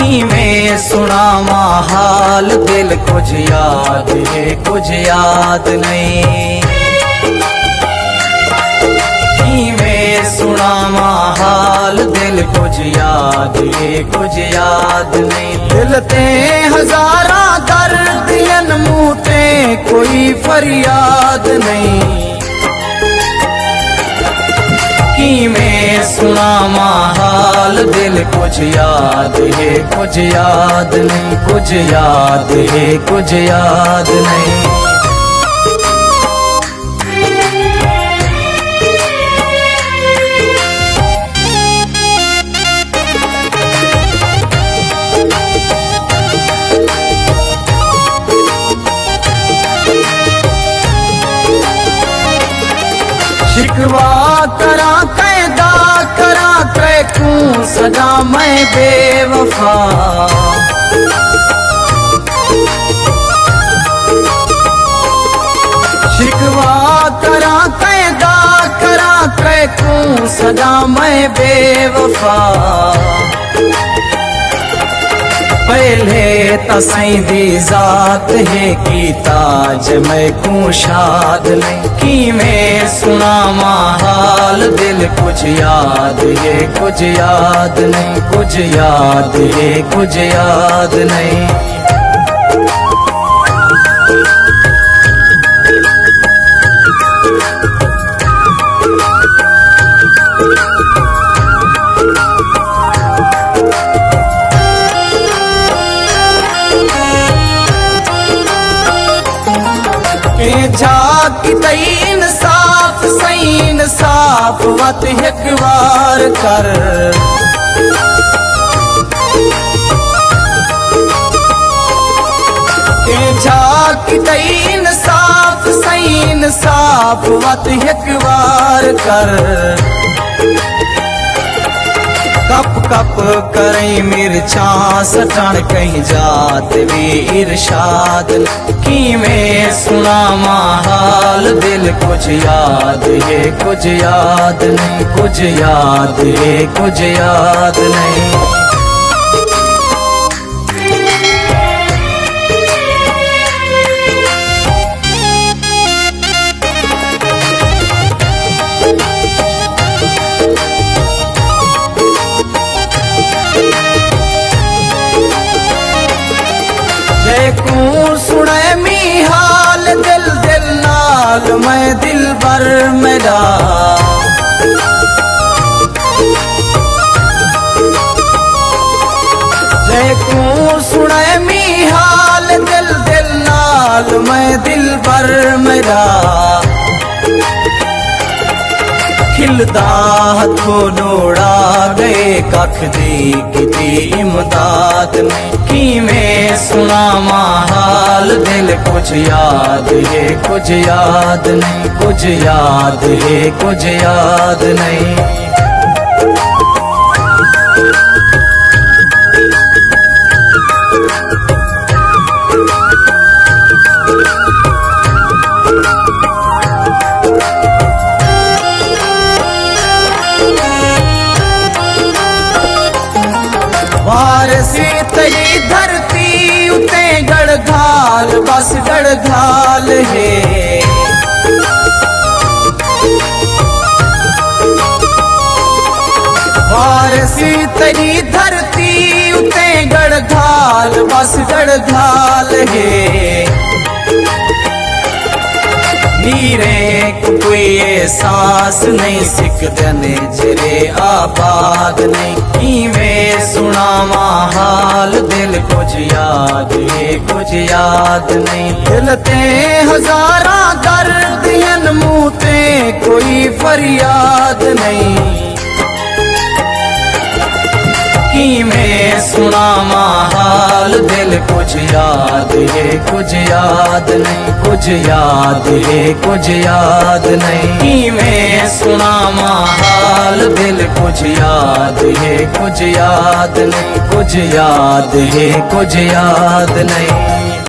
मैं सुनावा हाल दिल कुछ याद है कुछ याद नहीं। मैं सुनावा हाल दिल कुछ याद है कुछ याद नहीं। दिल ते हजारा दर्द मुँह ते कोई फरियाद नहीं। मैं सुनावा हाल दिल कुछ याद है कुछ याद नहीं। कुछ याद है कुछ याद नहीं। शिकवा करा कैदा करा कैकूं सदा मैं बेवफा। शिकवा करा कैदा करा कैकूं सदा मैं बेवफा। पहले तसई दी जात है की ताज मैं को शाद नहीं। कि मैं सुनावा हाल दिल कुछ याद है कुछ याद नहीं। कुछ याद है कुछ याद नहीं। जाकी तईन साफ सईन साफ वत एक बार कर। जाकी तईन साफ सईन साफ वत एक बार कर। कप कप करई मिर्चा सटण कहीं जात भी इरशाद। कि मैं सुनावा हाल दिल कुछ याद है कुछ याद नहीं। कुछ याद है कुछ याद नहीं। सुने मी हाल दिल दिल नाल मैं दिल भर मेरा। देखूं सुने मी हाल दिल दिल नाल मैं दिल भर मेरा। खिलदा हथों लोड़ा गए कख दी किती इमदाद नहीं। कि मैं सुनावा हाल दिल कुछ याद है कुछ याद नहीं। कुछ याद है कुछ याद नहीं। वारसी तेरी धरती उते गढ़घाल बस गढ़घाल है। वारसी तेरी धरती उते गढ़घाल बस गढ़घाल है। नीरे कोई एहसास नहीं सिकदने जरे आबाद नहीं। कि मैं सुनावा हाल दिल कुछ याद है कुछ याद नहीं। दिल ते हजारा दर्द मुँह ते कोई फरियाद नहीं। कि मैं सुनावा हाल दिल कुछ याद है कुछ याद नहीं। कुछ याद है कुछ याद नहीं। कि मैं सुनावा हाल दिल कुछ याद है कुछ याद नहीं। कुछ याद है कुछ याद नहीं।